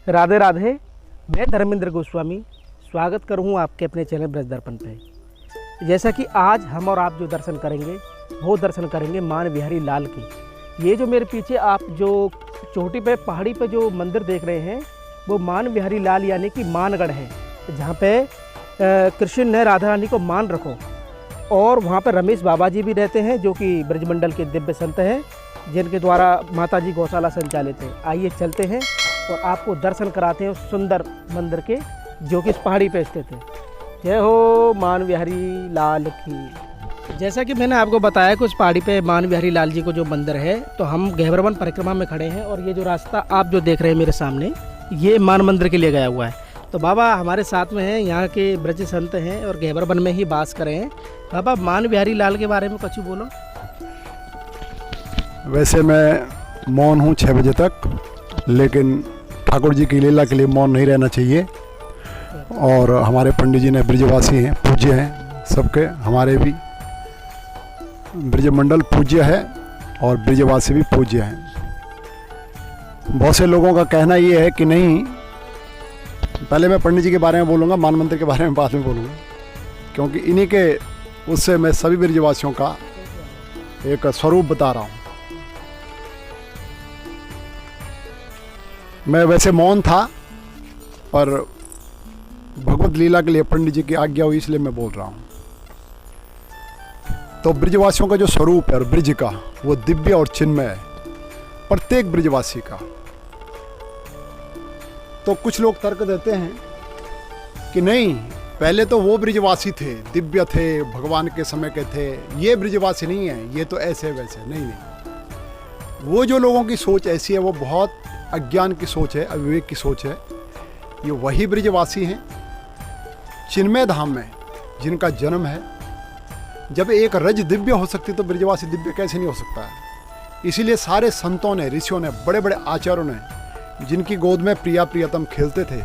राधे राधे। मैं धर्मेंद्र गोस्वामी स्वागत करूँ आपके अपने चैनल ब्रज दर्पण पे। जैसा कि आज हम और आप जो दर्शन करेंगे वो दर्शन करेंगे मान बिहारी लाल की। ये जो मेरे पीछे आप जो चोटी पे पहाड़ी पे जो मंदिर देख रहे हैं वो मान बिहारी लाल यानी कि मानगढ़ है, जहाँ पे कृष्ण ने राधा रानी को मान रखो। और वहाँ पर रमेश बाबा जी भी रहते हैं जो कि ब्रजमंडल के दिव्य संत हैं, जिनके द्वारा माता जी गौशाला संचालित है। आइए चलते हैं और आपको दर्शन कराते हैं उस सुंदर मंदिर के जो कि इस पहाड़ी पे स्थित है। जय हो मान बिहारी लाल की। जैसा कि मैंने आपको बताया कि उस पहाड़ी पे मान बिहारी लाल जी को जो मंदिर है, तो हम गहवर वन परिक्रमा में खड़े हैं और ये जो रास्ता आप जो देख रहे हैं मेरे सामने, ये मान मंदिर के लिए गया हुआ है। तो बाबा हमारे साथ में हैं, यहाँ के ब्रज संत हैं और गहवर वन में ही वास करे हैं। बाबा मान बिहारी लाल के बारे में कुछ बोलो। वैसे मैं मौन हूँ 6 बजे तक, लेकिन ठाकुर जी की लीला के लिए मौन नहीं रहना चाहिए। और हमारे पंडित जी ने ब्रजवासी हैं, पूज्य हैं सबके, हमारे भी ब्रजमंडल पूज्य है और ब्रजवासी भी पूज्य हैं। बहुत से लोगों का कहना ये है कि नहीं, पहले मैं पंडित जी के बारे में बोलूँगा, मान मंदिर के बारे में बाद में बोलूँगा, क्योंकि इन्हीं के उससे मैं सभी ब्रजवासियों का एक स्वरूप बता रहा हूँ। मैं वैसे मौन था, पर भगवत लीला के लिए पंडित जी की आज्ञा हुई, इसलिए मैं बोल रहा हूँ। तो ब्रजवासियों का जो स्वरूप है और ब्रज का, वो दिव्य और चिन्मय है, प्रत्येक ब्रजवासी का। तो कुछ लोग तर्क देते हैं कि नहीं, पहले तो वो ब्रजवासी थे, दिव्य थे, भगवान के समय के थे, ये ब्रजवासी नहीं है, ये तो ऐसे वैसे। नहीं, वो जो लोगों की सोच ऐसी है वो बहुत अज्ञान की सोच है, अविवेक की सोच है। ये वही ब्रजवासी हैं चिन्मय धाम में जिनका जन्म है। जब एक रज दिव्य हो सकती तो ब्रजवासी दिव्य कैसे नहीं हो सकता है। इसीलिए सारे संतों ने, ऋषियों ने, बड़े बड़े आचार्यों ने, जिनकी गोद में प्रिया प्रियतम खेलते थे,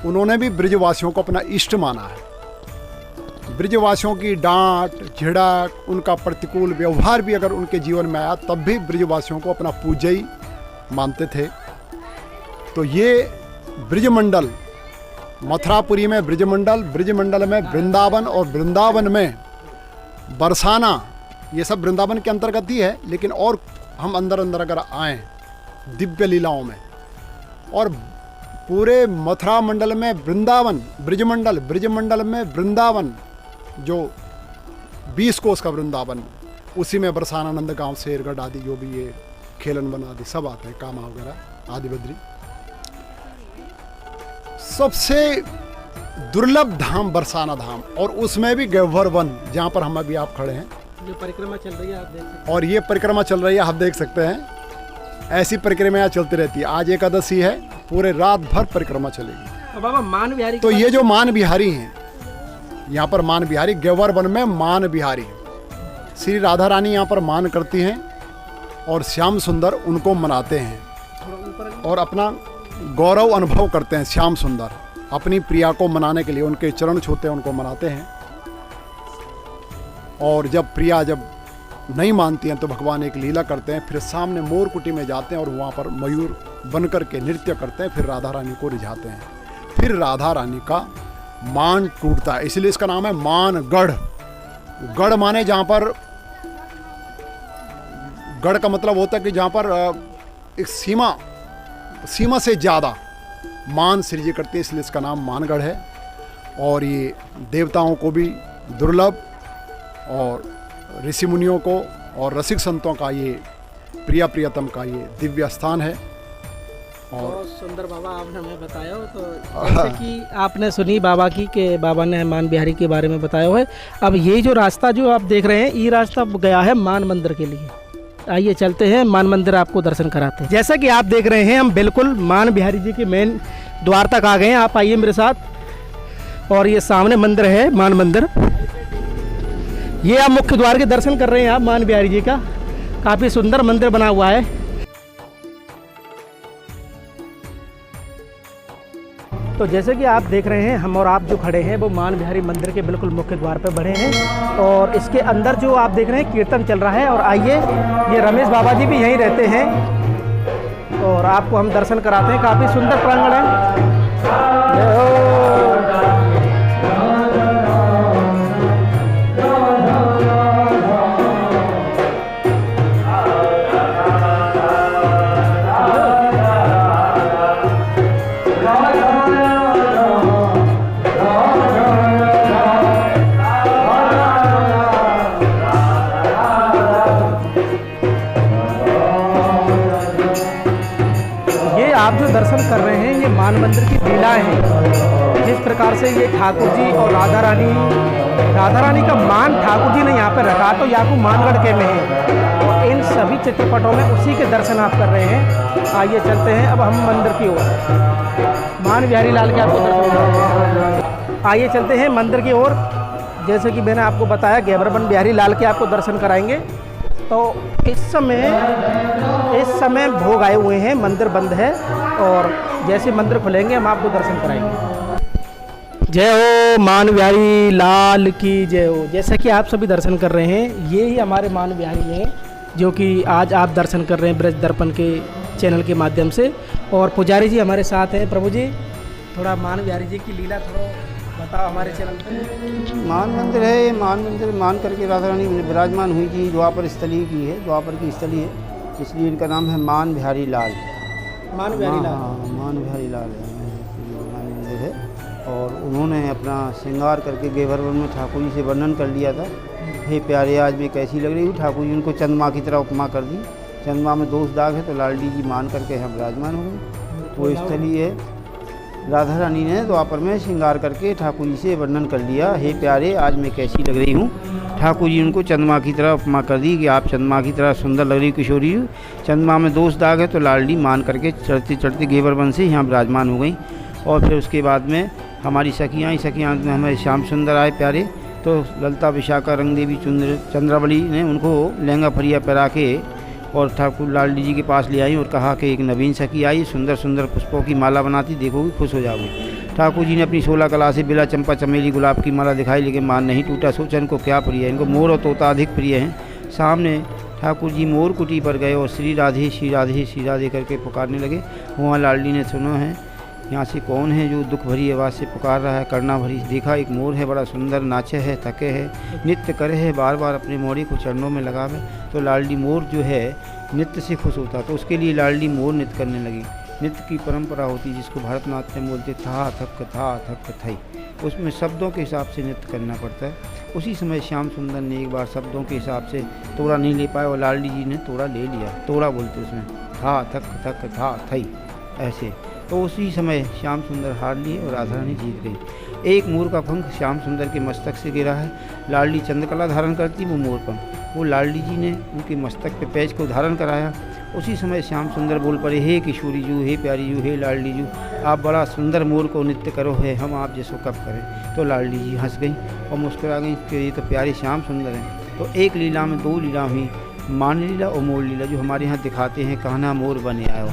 उन्होंने भी ब्रजवासियों को अपना इष्ट माना है। ब्रजवासियों की डांट, झिड़क, उनका प्रतिकूल व्यवहार भी अगर उनके जीवन में आया, तब भी ब्रजवासियों को अपना पूज्य ही मानते थे। तो ये ब्रजमंडल, मथुरापुरी में ब्रजमंडल, ब्रजमंडल में वृंदावन और वृंदावन में बरसाना, ये सब वृंदावन के अंतर्गत ही है। लेकिन और हम अंदर अंदर अगर आएँ दिव्य लीलाओं में, और पूरे मथुरा मंडल में वृंदावन, ब्रजमंडल, ब्रजमंडल में वृंदावन, जो 20 कोस का वृंदावन, उसी में बरसाना, नंदगांव, शेरगढ़ आदि जो भी ये खेलन बना आदि सब आते हैं, कामा वगैरह आदि बद्री। सबसे दुर्लभ धाम बरसाना धाम, और उसमें भी गह्वर वन, जहाँ पर हम अभी आप खड़े हैं। जो परिक्रमा चल रही है आप देख सकते हैं। और ये परिक्रमा चल रही है, आप देख सकते हैं। ऐसी परिक्रमा चलती रहती है। आज एकादशी है, पूरे रात भर परिक्रमा चलेगी। तो बाबा मान बिहारी, तो ये जो मान बिहारी हैं, यहाँ पर मान बिहारी, गह्वर वन में मान बिहारी, श्री राधा रानी यहाँ पर मान करती हैं और श्याम सुंदर उनको मनाते हैं और अपना गौरव अनुभव करते हैं। श्याम सुंदर अपनी प्रिया को मनाने के लिए उनके चरण छूते हैं, उनको मनाते हैं। और जब प्रिया जब नहीं मानती हैं तो भगवान एक लीला करते हैं, फिर सामने मोर कुटी में जाते हैं और वहाँ पर मयूर बन कर के नृत्य करते हैं, फिर राधा रानी को रिझाते हैं। फिर राधा रानी का मान टूटता है, इसलिए इसका नाम है मानगढ़। गढ़ माने जहाँ पर, गढ़ का मतलब होता है कि जहाँ पर एक सीमा से ज़्यादा मान सृजित करती है, इसलिए इसका नाम मानगढ़ है। और ये देवताओं को भी दुर्लभ और ऋषि मुनियों को और रसिक संतों का ये प्रिया प्रियतम का ये दिव्य स्थान है। और बहुत सुंदर बाबा आपने हमें बताया हो। तो जैसे कि आपने सुनी बाबा की, कि बाबा ने मान बिहारी के बारे में बताया है। अब ये जो रास्ता जो आप देख रहे हैं, ये रास्ता गया है मान मंदिर के लिए। आइए चलते हैं मान मंदिर, आपको दर्शन कराते हैं। जैसा कि आप देख रहे हैं, हम बिल्कुल मान बिहारी जी के मेन द्वार तक आ गए हैं। आप आइए मेरे साथ। और ये सामने मंदिर है, मान मंदिर। ये आप मुख्य द्वार के दर्शन कर रहे हैं आप मान बिहारी जी का। काफ़ी सुंदर मंदिर बना हुआ है। तो जैसे कि आप देख रहे हैं, हम और आप जो खड़े हैं वो मान बिहारी मंदिर के बिल्कुल मुख्य द्वार पर बढ़े हैं। और इसके अंदर जो आप देख रहे हैं कीर्तन चल रहा है। और आइए, ये रमेश बाबा जी भी यहीं रहते हैं। और आपको हम दर्शन कराते हैं। काफ़ी सुंदर प्रांगण है। जय हो। आप जो दर्शन कर रहे हैं ये मान मंदिर की लीलाएं हैं। जिस प्रकार से ये ठाकुर जी और राधा रानी का मान ठाकुर जी ने यहाँ पर रखा, तो याकू मानगढ़ के में है। और इन सभी चित्रपटों में उसी के दर्शन आप कर रहे हैं। आइए चलते हैं अब हम मंदिर की ओर। मान बिहारी लाल के आपको दर्शन, आइए चलते हैं मंदिर की ओर। जैसे कि मैंने आपको बताया, गैबरबन बिहारी लाल के आपको दर्शन कराएंगे। तो इस समय भोग आए हुए हैं, मंदिर बंद है, और जैसे मंदिर खुलेंगे हम आपको दर्शन कराएंगे। जय हो मान बिहारी लाल की जय हो। जैसा कि आप सभी दर्शन कर रहे हैं, ये ही हमारे मान बिहारी हैं जो कि आज आप दर्शन कर रहे हैं ब्रज दर्पण के चैनल के माध्यम से। और पुजारी जी हमारे साथ हैं। प्रभु जी, थोड़ा मान बिहारी जी की लीला थोड़ा बताओ हमारे चैनल पर। मान मंदिर है, ये मान मंदिर मान करके राधा रानी विराजमान हुई थी। द्वापर स्थली की है, द्वापर की स्थली है, इसलिए इनका नाम है मान बिहारी लाल। मान बिहारी लाल, हाँ, मान बिहारी लाल मान मंदिर है। और उन्होंने अपना श्रृंगार करके गैबरबन में ठाकुर जी से वर्णन कर लिया था। हे प्यारे, आज मैं कैसी लग रही हूँ। ठाकुर जी उनको चंद्रमा की तरह उपमा कर दी। चंद्रमा में दोष दाग है, तो लालडी जी मान करके यहाँ विराजमान हो गए। वो स्थली है। राधा रानी ने द्वापर में श्रृंगार करके ठाकुर जी से वर्णन कर लिया, हे प्यारे, आज मैं कैसी लग रही हूँ। ठाकुर जी उनको चंद्रमा की तरह उपमा कर दी कि आप चंद्रमा की तरह सुंदर लग रही किशोरी। चंद्रमा में दोष दाग है, तो लालडी मान करके चढ़ते चढ़ते गैबरबन से यहाँ विराजमान हो गई। और फिर उसके बाद में हमारी सखियाँ में हमारे श्याम सुंदर आए प्यारे। तो ललता विशाखा रंग देवी चंद्रावली ने उनको लहंगा फरिया पहरा के और ठाकुर लालडी जी के पास ले आई और कहा कि एक नवीन सखी आई, सुंदर सुंदर पुष्पों की माला बनाती, देखोगी खुश हो जाओगी। ठाकुर जी ने अपनी 16 कला से बेला, चंपा, चमेली, गुलाब की माला दिखाई, लेकिन मान नहीं टूटा। सोचा इनको क्या प्रिय है। इनको मोर और तोता अधिक प्रिय हैं। सामने ठाकुर जी मोर कुटी पर गए और श्री राधे श्री राधे श्री राधे करके पुकारने लगे। वहाँ लालडी ने सुना है, यहाँ से कौन है जो दुख भरी आवाज़ से पुकार रहा है, करना भरी। देखा एक मोर है, बड़ा सुंदर, नाचे है, थके है, नृत्य करे है, बार बार अपने मोरी को चरणों में लगावे। तो लालडी मोर जो है नृत्य से खुश होता, तो उसके लिए लालडी मोर नृत्य करने लगी। नृत्य की परंपरा होती जिसको भरतनाट्यम बोलते, था थक थई, उसमें शब्दों के हिसाब से नृत्य करना पड़ता है। उसी समय श्याम सुंदर ने एक बार शब्दों के हिसाब से तोड़ा नहीं ले पाए और लालडी जी ने तोड़ा ले लिया। तोड़ा बोलते उसमें, था थक था थई, ऐसे। तो उसी समय श्याम सुंदर हार लिए और राधा रानी जीत गई। एक मोर का पंख श्याम सुंदर के मस्तक से गिरा है। लालडी चंद्रकला धारण करती, वो मोर पंख वो लालडी जी ने उनके मस्तक पे पैच को धारण कराया। उसी समय श्याम सुंदर बोल पड़े, हे किशोरी जू, हे प्यारी जू, हे लालडी जू, आप बड़ा सुंदर मोर को नृत्य करो है, हम आप जैसो कब करें। तो लालडी जी हंस गई और मुस्कुरा गई कि ये तो प्यारे श्याम सुंदर हैं। तो एक लीला में दो लीला हुई, मान लीला और मोर लीला, जो हमारे यहाँ दिखाते हैं, कान्हा मोर बने आयो।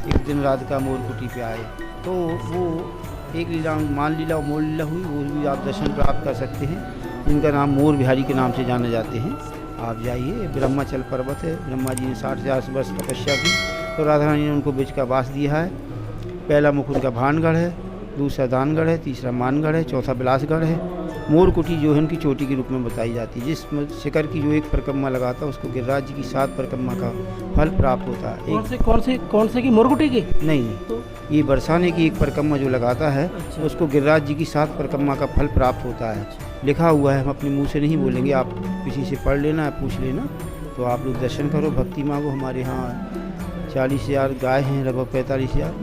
एक दिन राधिका मोर कुटी पे आए, तो वो एक लीला मान लीला और मोर लीला हुई, वो भी आप दर्शन प्राप्त कर सकते हैं, जिनका नाम मोर बिहारी के नाम से जाने जाते हैं। आप जाइए, ब्रह्माचल पर्वत है, ब्रह्मा जी ने 60 वर्ष तपस्या की, तो राधा रानी ने उनको बीच का वास दिया है। पहला मुख उनका भानगढ़ है, दूसरा दानगढ़ है, तीसरा मानगढ़ है, चौथा बिलासगढ़ है। मोर कुटी जो है उनकी चोटी के रूप में बताई जाती है। जिस शिखर की जो एक परिक्रमा लगाता है उसको गिरिराज जी की 7 परिक्रमा का फल प्राप्त होता है। कौन से की मोरकुटी की? नहीं, तो ये बरसाने की एक परिक्रमा जो लगाता है, अच्छा। उसको गिरिराज जी की 7 परिक्रमा का फल प्राप्त होता है। लिखा हुआ है, हम अपने मुंह से नहीं बोलेंगे, आप किसी से पढ़ लेना, पूछ लेना। तो आप लोग दर्शन करो, भक्ति मांगो। हमारे यहाँ 40,000 गाय हैं, लगभग 45,000।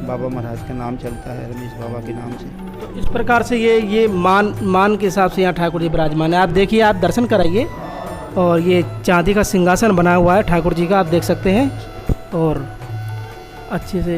बाबा महाराज का नाम चलता है, रमेश बाबा के नाम से। तो इस प्रकार से ये मान के हिसाब से यहाँ ठाकुर जी विराजमान है। आप देखिए, आप दर्शन कराइए। और ये चांदी का सिंहासन बना हुआ है ठाकुर जी का, आप देख सकते हैं। और अच्छे से